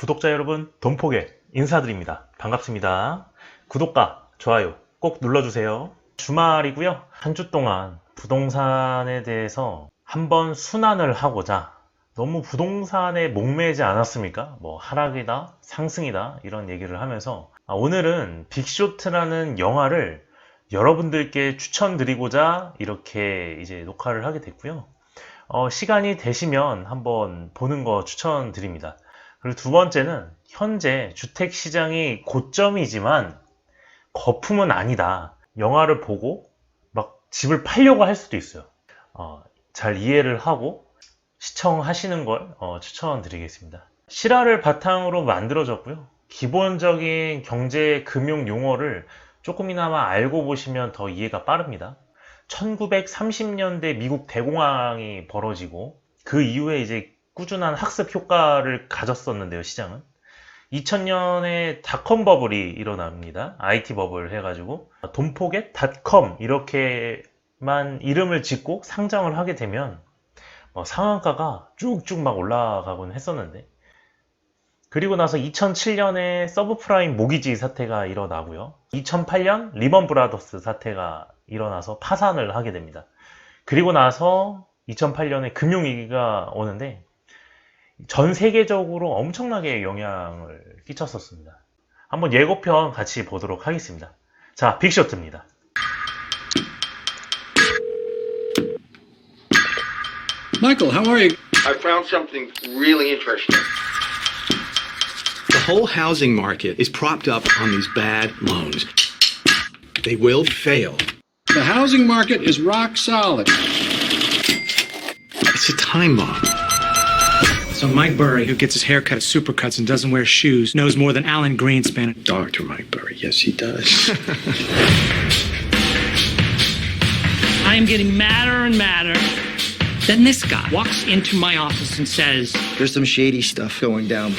구독자 여러분, 돈포개 인사드립니다. 반갑습니다. 구독과 좋아요 꼭 눌러주세요. 주말이고요. 한 주 동안 부동산에 대해서 한번 순환을 하고자 너무 부동산에 목매지 않았습니까? 뭐 하락이다, 상승이다 이런 얘기를 하면서 오늘은 빅쇼트라는 영화를 여러분들께 추천드리고자 이렇게 이제 녹화를 하게 됐고요. 시간이 되시면 한번 보는 거 추천드립니다. 그리고 두 번째는 현재 주택시장이 고점이지만 거품은 아니다. 영화를 보고 막 집을 팔려고 할 수도 있어요. 잘 이해를 하고 시청하시는 걸 추천드리겠습니다. 실화를 바탕으로 만들어졌고요. 기본적인 경제 금융 용어를 조금이나마 알고 보시면 더 이해가 빠릅니다. 1930년대 미국 대공황이 벌어지고 그 이후에 이제 꾸준한 학습 효과를 가졌었는데요, 시장은. 2000년에 닷컴 버블이 일어납니다. IT 버블 해가지고 돈포겟 닷컴 이렇게만 이름을 짓고 상장을 하게 되면 상한가가 쭉쭉 막 올라가곤 했었는데, 그리고 나서 2007년에 서브프라임 모기지 사태가 일어나고요. 2008년 리먼 브라더스 사태가 일어나서 파산을 하게 됩니다. 그리고 나서 2008년에 금융위기가 오는데 전 세계적으로 엄청나게 영향을 끼쳤었습니다. 한번 예고편 같이 보도록 하겠습니다. 자, 빅쇼트입니다. Michael, how are you? I found something really interesting. The whole housing market is propped up on these bad loans. They will fail. The housing market is rock solid. It's a time bomb. So Mike Burry, who gets his hair cut at Supercuts and doesn't wear shoes, knows more than Alan Greenspan. Dr. Mike Burry, yes, he does. I am getting madder and madder. Then this guy walks into my office and says, There's some shady stuff going down.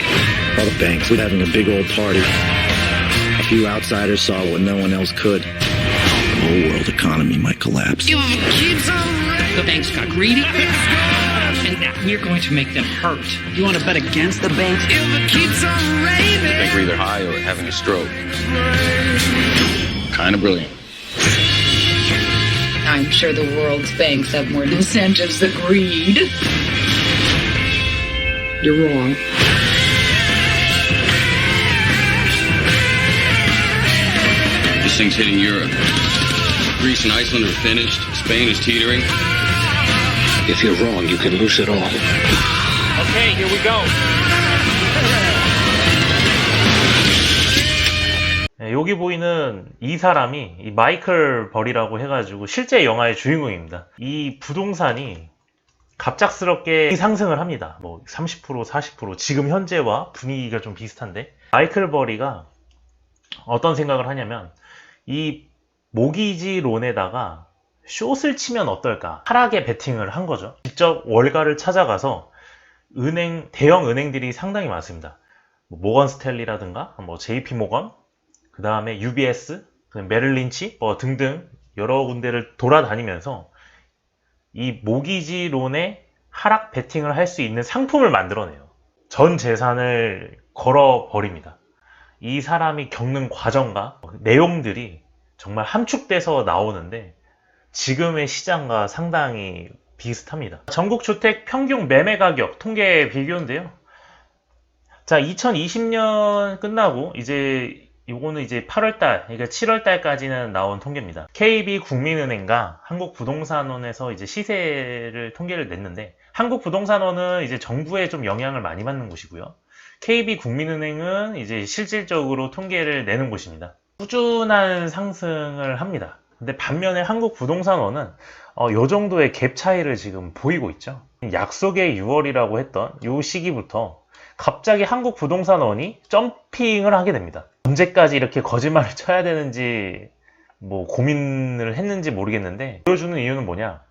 All the banks were having a big old party. A few outsiders saw what no one else could. The whole world economy might collapse. the banks got greedy, and now we're going to make them hurt. You want to bet against the banks? I think we're either high or having a stroke. Kind of brilliant. I'm sure the world's banks have more incentives than greed. You're wrong. This thing's hitting Europe. Greece and Iceland are finished. Spain is teetering. If you're wrong, you can lose it all. Okay, here we go. 여기 보이는 이 사람이 이 마이클 벌이라고 해가지고 실제 영화의 주인공입니다. 이 부동산이 갑작스럽게 상승을 합니다. 뭐 30%, 40% 지금 현재와 분위기가 좀 비슷한데, 마이클 벌이가 어떤 생각을 하냐면 이 모기지 론에다가 숏을 치면 어떨까, 하락에 베팅을 한 거죠. 직접 월가를 찾아가서 대형 은행들이 상당히 많습니다. 모건 스탠리라든가 뭐 JP 모건, 그 다음에 UBS, 메릴린치 등등 여러 군데를 돌아다니면서 이 모기지 론에 하락 베팅을 할 수 있는 상품을 만들어내요. 전 재산을 걸어버립니다. 이 사람이 겪는 과정과 내용들이 정말 함축돼서 나오는데 지금의 시장과 상당히 비슷합니다. 전국 주택 평균 매매 가격 통계 비교인데요. 자, 2020년 끝나고 요거는 이제 8월달, 그러니까 7월달까지는 나온 통계입니다. KB국민은행과 한국부동산원에서 이제 시세를 통계를 냈는데, 한국부동산원은 이제 정부에 좀 영향을 많이 받는 곳이고요. KB국민은행은 이제 실질적으로 통계를 내는 곳입니다. 꾸준한 상승을 합니다. 근데 반면에 한국부동산원은 요 정도의 갭 차이를 지금 보이고 있죠. 약속의 6월이라고 했던 요 시기부터 갑자기 한국부동산원이 점핑을 하게 됩니다. 언제까지 이렇게 거짓말을 쳐야 되는지 뭐 고민을 했는지 모르겠는데, 보여주는 이유는 뭐냐?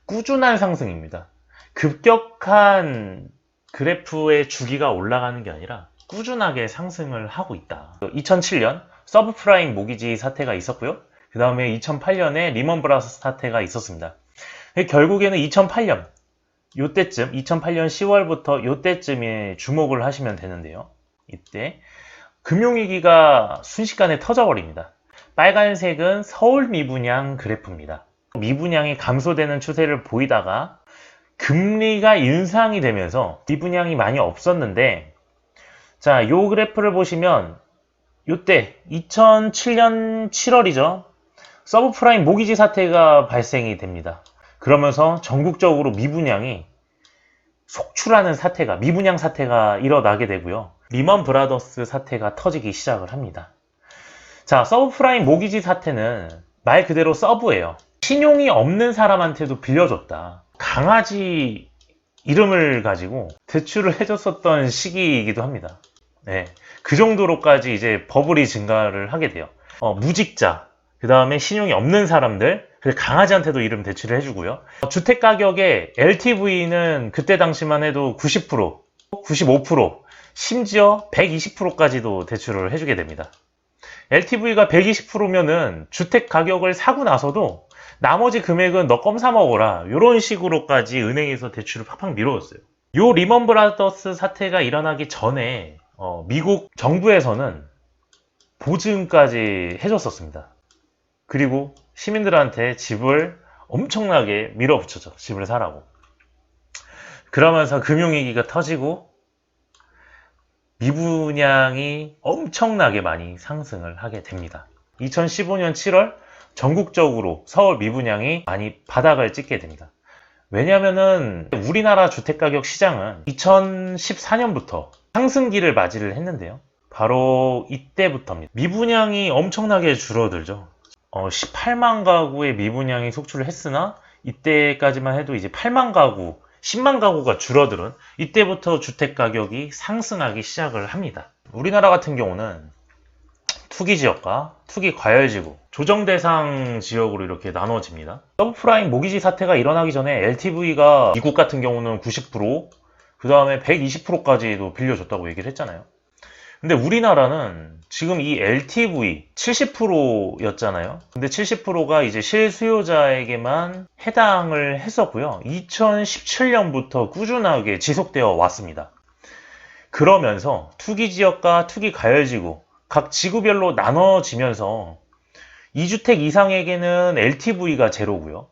꾸준한 상승입니다. 급격한 그래프의 주기가 올라가는 게 아니라 꾸준하게 상승을 하고 있다. 2007년 서브프라임 모기지 사태가 있었고요. 그 다음에 2008년에 리먼 브라더스 사태가 있었습니다. 결국에는 2008년 요때쯤 2008년 10월부터 요때쯤에 주목을 하시면 되는데요. 이때 금융위기가 순식간에 터져버립니다. 빨간색은 서울 미분양 그래프입니다. 미분양이 감소되는 추세를 보이다가 금리가 인상이 되면서 미분양이 많이 없었는데, 자, 요 그래프를 보시면 요때 2007년 7월이죠. 서브프라임 모기지 사태가 발생이 됩니다. 그러면서 전국적으로 미분양이 속출하는 사태가, 미분양 사태가 일어나게 되고요. 리먼 브라더스 사태가 터지기 시작을 합니다. 자, 서브프라임 모기지 사태는 말 그대로 서브예요. 신용이 없는 사람한테도 빌려줬다. 강아지 이름을 가지고 대출을 해줬었던 시기이기도 합니다. 네, 그 정도로까지 이제 버블이 증가를 하게 돼요. 무직자, 그 다음에 신용이 없는 사람들, 그리고 강아지한테도 이름 대출을 해주고요. 주택 가격의 LTV는 그때 당시만 해도 90%, 95%, 심지어 120%까지도 대출을 해주게 됩니다. LTV가 120%면은 주택 가격을 사고 나서도 나머지 금액은 너 껌 사 먹어라, 이런 식으로까지 은행에서 대출을 팍팍 밀어줬어요. 요 리먼 브라더스 사태가 일어나기 전에 미국 정부에서는 보증까지 해줬었습니다. 그리고 시민들한테 집을 엄청나게 밀어붙였죠. 집을 사라고. 그러면서 금융위기가 터지고 미분양이 엄청나게 많이 상승을 하게 됩니다. 2015년 7월 전국적으로 서울 미분양이 많이 바닥을 찍게 됩니다. 왜냐면은 우리나라 주택가격 시장은 2014년부터 상승기를 맞이를 했는데요. 바로 이때부터입니다. 미분양이 엄청나게 줄어들죠. 18만 가구의 미분양이 속출을 했으나 이때까지만 해도 이제 8만 가구, 10만 가구가 줄어들은 이때부터 주택가격이 상승하기 시작을 합니다. 우리나라 같은 경우는 투기지역과 투기과열지구, 조정대상 지역으로 이렇게 나눠집니다. 서브프라임 모기지 사태가 일어나기 전에 LTV가 미국 같은 경우는 90%, 그 다음에 120%까지도 빌려줬다고 얘기를 했잖아요. 근데 우리나라는 지금 이 LTV 70%였잖아요. 근데 70%가 이제 실수요자에게만 해당을 했었고요. 2017년부터 꾸준하게 지속되어 왔습니다. 그러면서 투기지역과 투기가열지구, 각 지구별로 나눠지면서 2주택 이상에게는 LTV가 제로고요.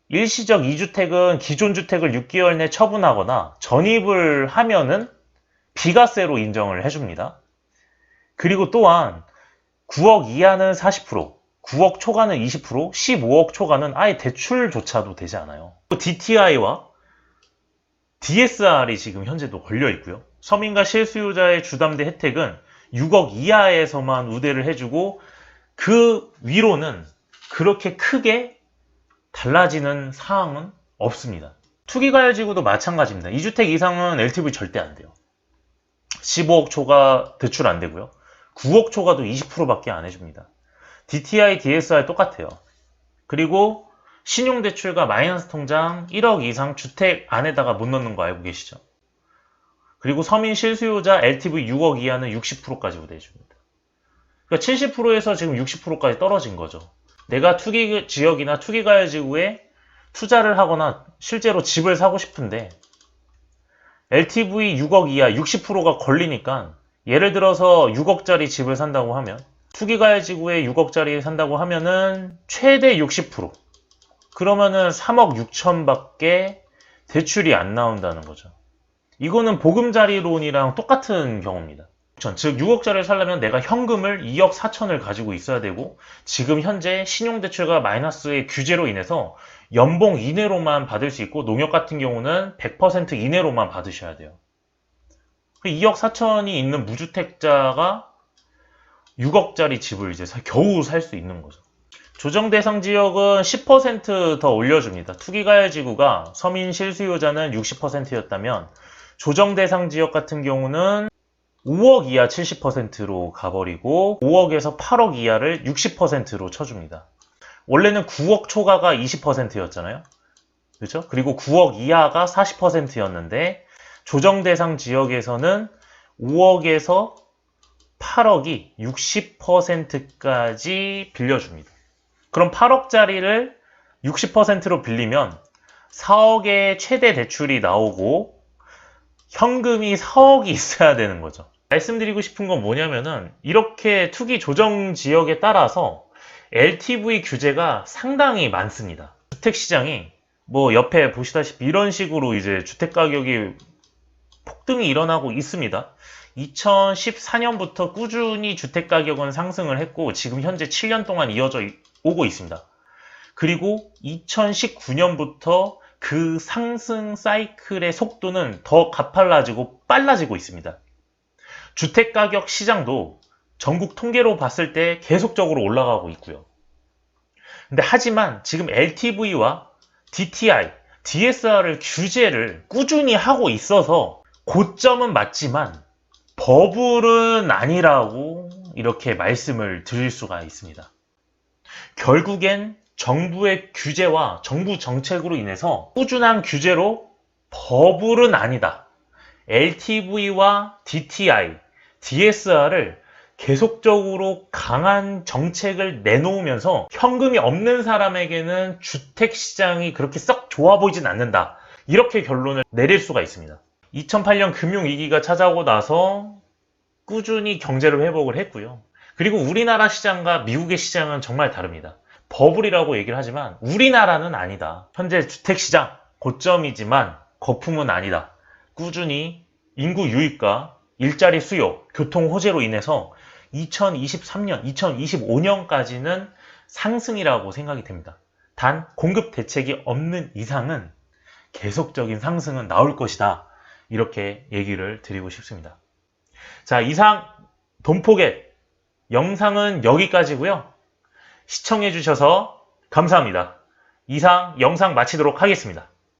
일시적 2주택은 기존 주택을 6개월 내 처분하거나 전입을 하면은 비과세로 인정을 해줍니다. 그리고 또한 9억 이하는 40%, 9억 초과는 20%, 15억 초과는 아예 대출조차도 되지 않아요. DTI와 DSR이 지금 현재도 걸려 있고요. 서민과 실수요자의 주담대 혜택은 6억 이하에서만 우대를 해주고 그 위로는 그렇게 크게 달라지는 사항은 없습니다. 투기과열지구도 마찬가지입니다. 2주택 이상은 LTV 절대 안 돼요. 15억 초과 대출 안 되고요. 9억 초과도 20%밖에 안 해줍니다. DTI, DSR 똑같아요. 그리고 신용대출과 마이너스 통장 1억 이상 주택 안에다가 못 넣는 거 알고 계시죠? 그리고 서민 실수요자 LTV 6억 이하는 60%까지 우대해줍니다. 그러니까 70%에서 지금 60%까지 떨어진 거죠. 내가 투기 지역이나 투기가열 지구에 투자를 하거나 실제로 집을 사고 싶은데 LTV 6억 이하 60%가 걸리니까, 예를 들어서 6억짜리 집을 산다고 하면, 투기가열 지구에 6억짜리 산다고 하면은 최대 60%. 그러면은 3억 6천밖에 대출이 안 나온다는 거죠. 이거는 보금자리론이랑 똑같은 경우입니다. 즉 6억짜리를 살려면 내가 현금을 2억 4천을 가지고 있어야 되고, 지금 현재 신용대출과 마이너스의 규제로 인해서 연봉 이내로만 받을 수 있고, 농협 같은 경우는 100% 이내로만 받으셔야 돼요. 2억 4천이 있는 무주택자가 6억짜리 집을 이제 겨우 살 수 있는 거죠. 조정대상 지역은 10% 더 올려줍니다. 투기가열지구가 서민 실수요자는 60%였다면 조정대상 지역 같은 경우는 5억 이하 70%로 가버리고 5억에서 8억 이하를 60%로 쳐줍니다. 원래는 9억 초과가 20%였잖아요. 그렇죠? 그리고 9억 이하가 40%였는데 조정대상 지역에서는 5억에서 8억이 60%까지 빌려줍니다. 그럼 8억짜리를 60%로 빌리면 4억의 최대 대출이 나오고 현금이 4억이 있어야 되는 거죠. 말씀드리고 싶은 건 뭐냐면은 이렇게 투기 조정 지역에 따라서 LTV 규제가 상당히 많습니다. 주택시장이 뭐 옆에 보시다시피 이런 식으로 이제 주택가격이 폭등이 일어나고 있습니다. 2014년부터 꾸준히 주택가격은 상승을 했고 지금 현재 7년 동안 이어져 오고 있습니다. 그리고 2019년부터 그 상승 사이클의 속도는 더 가팔라지고 빨라지고 있습니다. 주택가격 시장도 전국 통계로 봤을 때 계속적으로 올라가고 있고요. 근데 하지만 지금 LTV와 DTI, DSR을 규제를 꾸준히 하고 있어서 고점은 맞지만 버블은 아니라고 이렇게 말씀을 드릴 수가 있습니다. 결국엔 정부의 규제와 정부 정책으로 인해서 꾸준한 규제로 버블은 아니다. LTV와 DTI, DSR을 계속적으로 강한 정책을 내놓으면서 현금이 없는 사람에게는 주택시장이 그렇게 썩 좋아 보이진 않는다. 이렇게 결론을 내릴 수가 있습니다. 2008년 금융위기가 찾아오고 나서 꾸준히 경제를 회복을 했고요. 그리고 우리나라 시장과 미국의 시장은 정말 다릅니다. 버블이라고 얘기를 하지만 우리나라는 아니다. 현재 주택시장 고점이지만 거품은 아니다. 꾸준히 인구 유입과 일자리 수요, 교통 호재로 인해서 2023년, 2025년까지는 상승이라고 생각이 됩니다. 단 공급 대책이 없는 이상은 계속적인 상승은 나올 것이다. 이렇게 얘기를 드리고 싶습니다. 자, 이상 돈포겟 영상은 여기까지고요. 시청해 주셔서 감사합니다. 이상 영상 마치도록 하겠습니다.